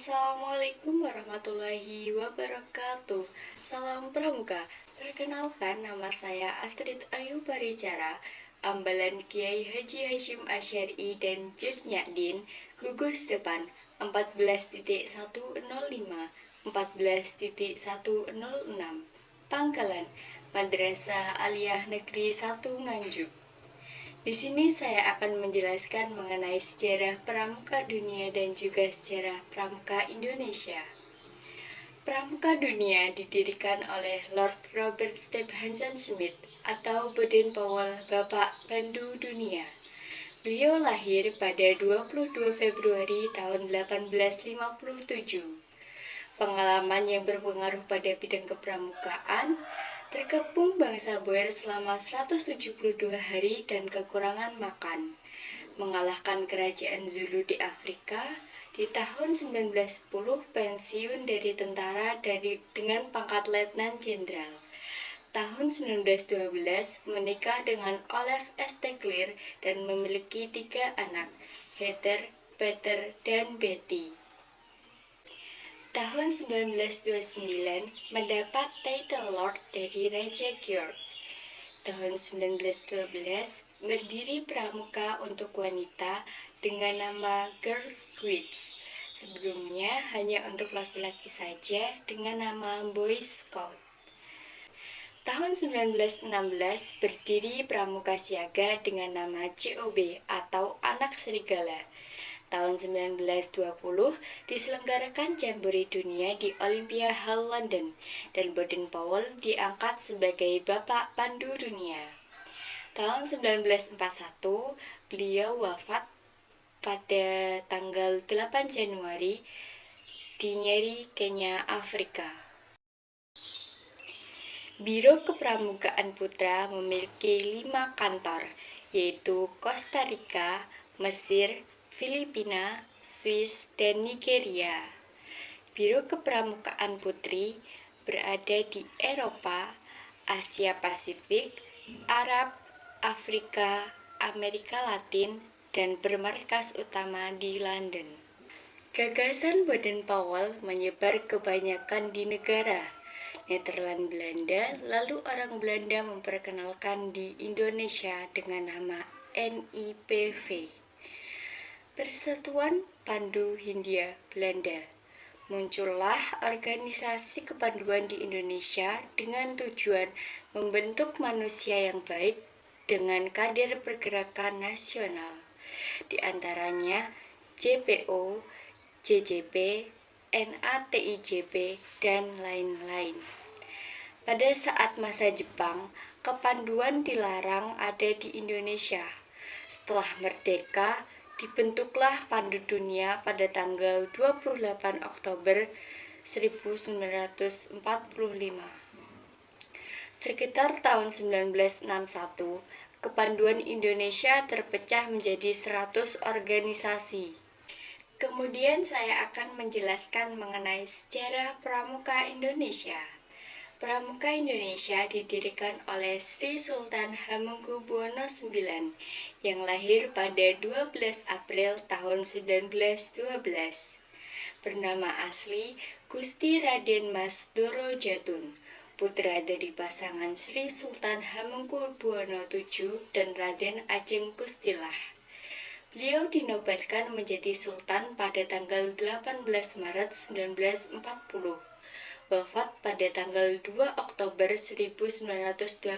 Assalamualaikum warahmatullahi wabarakatuh. Salam Pramuka. Perkenalkan, nama saya Astrid Ayu Paricara, ambalan Kiai Haji Hashim Asy'ari dan Cut Nyadin, gugus depan 14.105, 14.106, Pangkalan Madrasah Aliyah Negeri 1 Nganjuk. Di sini saya akan menjelaskan mengenai sejarah pramuka dunia dan juga sejarah pramuka Indonesia. Pramuka dunia didirikan oleh Lord Robert Stephenson Smith atau Baden-Powell, Bapak Pandu Dunia. Beliau lahir pada 22 Februari tahun 1857. Pengalaman yang berpengaruh pada bidang kepramukaan, terkepung bangsa Boer selama 172 hari dan kekurangan makan, mengalahkan kerajaan Zulu di Afrika. Di tahun 1910 pensiun dari tentara dengan pangkat letnan jenderal. Tahun 1912 menikah dengan Olaf Esteglir dan memiliki 3 anak, Heather, Peter, dan Betty. Tahun 1929 mendapat title Lord dari Raja Georg. Tahun 1912 berdiri pramuka untuk wanita dengan nama Girls Guides. Sebelumnya hanya untuk laki-laki saja dengan nama Boy Scout. Tahun 1916 berdiri pramuka siaga dengan nama COB atau Anak Serigala. Tahun 1920 diselenggarakan Jambore Dunia di Olympia Hall London dan Baden-Powell diangkat sebagai Bapak Pandu Dunia. Tahun 1941 beliau wafat pada tanggal 8 Januari di Nyeri, Kenya, Afrika. Biro Kepramukaan Putra memiliki 5 kantor, yaitu Kosta Rika, Mesir, Filipina, Swiss, dan Nigeria. Biro Kepramukaan Putri berada di Eropa, Asia Pasifik, Arab, Afrika, Amerika Latin, dan bermarkas utama di London. Gagasan Baden-Powell menyebar kebanyakan di negara Nederland Belanda, lalu orang Belanda memperkenalkan di Indonesia dengan nama NIPV. Persatuan Pandu Hindia Belanda. Muncullah organisasi kepanduan di Indonesia dengan tujuan membentuk manusia yang baik dengan kader pergerakan nasional, di antaranya JPO, JJP, NATIJP, dan lain-lain. Pada saat masa Jepang, kepanduan dilarang ada di Indonesia. Setelah merdeka, dibentuklah Pandu Dunia pada tanggal 28 Oktober 1945. Sekitar tahun 1961, kepanduan Indonesia terpecah menjadi 100 organisasi. Kemudian saya akan menjelaskan mengenai sejarah pramuka Indonesia. Pramuka Indonesia didirikan oleh Sri Sultan Hamengkubuwono IX yang lahir pada 12 April tahun 1912. Bernama asli Gusti Raden Mas Doro Jatun, putra dari pasangan Sri Sultan Hamengkubuwono VII dan Raden Ajeng Kustilah. Beliau dinobatkan menjadi sultan pada tanggal 18 Maret 1940. Wafat pada tanggal 2 Oktober 1988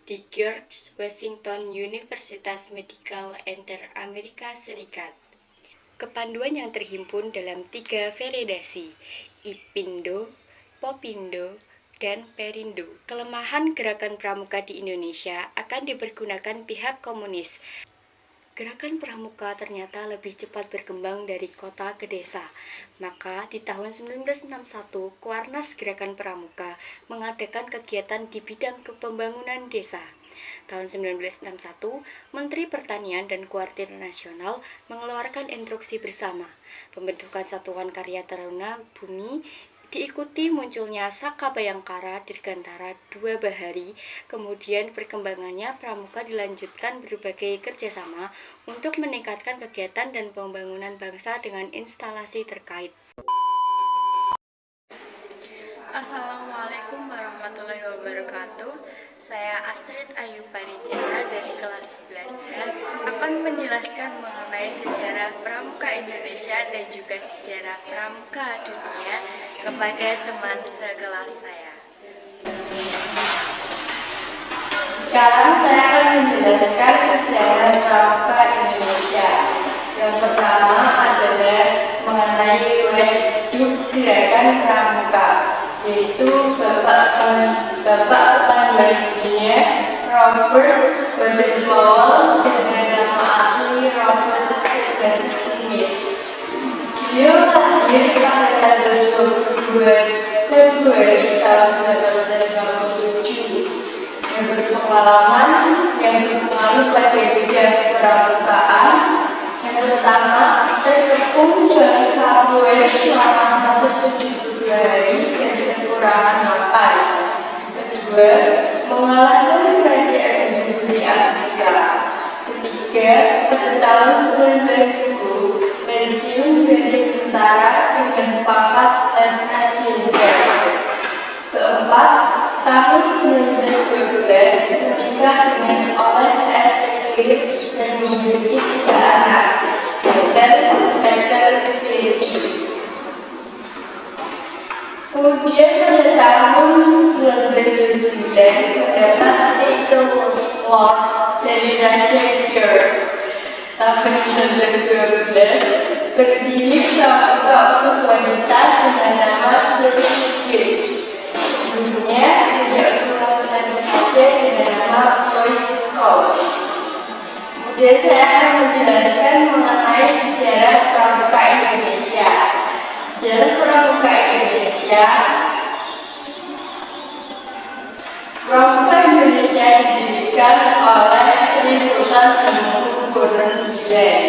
di George Washington Universitas Medical Center Amerika Serikat. Kepanduan yang terhimpun dalam 3 variedasi, Ipindo, Popindo, dan Perindo. Kelemahan gerakan pramuka di Indonesia akan dipergunakan pihak komunis. Gerakan pramuka ternyata lebih cepat berkembang dari kota ke desa. Maka di tahun 1961, Kuarnas Gerakan Pramuka mengadakan kegiatan di bidang kepembangunan desa. Tahun 1961, Menteri Pertanian dan Koordinator Nasional mengeluarkan instruksi bersama pembentukan Satuan Karya Taruna Bumi Diikuti munculnya Saka Bayangkara Dirgantara Dua Bahari, kemudian perkembangannya Pramuka dilanjutkan berbagai kerjasama untuk meningkatkan kegiatan dan pembangunan bangsa dengan instalasi terkait. Assalamualaikum warahmatullahi wabarakatuh. Saya Astrid Ayu Parijana dari kelas 11 akan menjelaskan mengenai sejarah Pramuka Indonesia dan juga sejarah Pramuka dunia kepada teman sekelas saya. Sekarang saya akan menjelaskan sejarah Pramuka Indonesia. Yang pertama adalah mengenai waduk gerakan Pramuka, yaitu Bapak Panglima Dunia Robert Baden-Powell dengan nama asli Robert Stephen Smith. Beliau lahir pada 22 Februari tahun 1857 yang berpengalaman yang berpengaruh pada bidang pramukaan. Yang pertama, terkepung bangsa Boer selama 172 hari dan kekurangan makan. Kedua, mengalahkan kerajaan Zulu di Afrika. Ketiga, pada tahun 1910 pensiun dari tentara dengan pangkat Letnan Jenderal. Keempat, tahun 1912 menikah dengan oleh S. dan memiliki 3 anak, Peter, Betty. Kemudian pada tahun 1929 mendapat titel Lord dari Raja George. Tahun 1912 berdiri Pramuka untuk wanita dengan nama British Kids. Sebelumnya tidak untuk laki-laki saja dengan nama Boys Scout. Kemudian saya akan menjelaskan mengenai sejarah Pramuka Indonesia. Sejarah Pramuka Indonesia didirikan oleh Sri Sultan Hamengkubuwono IX.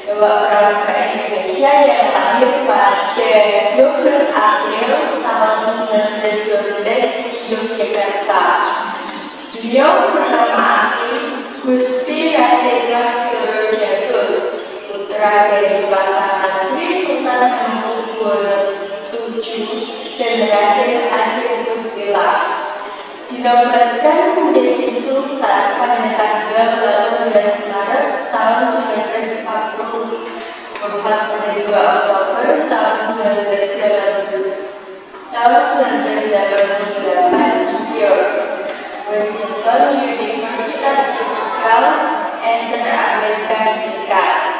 Pramuka Indonesia yang lahir pada 12 April tahun 1912 di Yogyakarta. Beliau bernama asli Gusti Raden Mas Doro Jatun, putra dari pasangan Sri Sultan Hamengkubuwono VII dan Raden Ajeng Kustila. Dinobatkan menjadi sultan pada tanggal 18 Maret tahun 1940, wafat pada 2 Oktober tahun 1988 di York, Washington Universitas Tropikal, Amerika Serikat.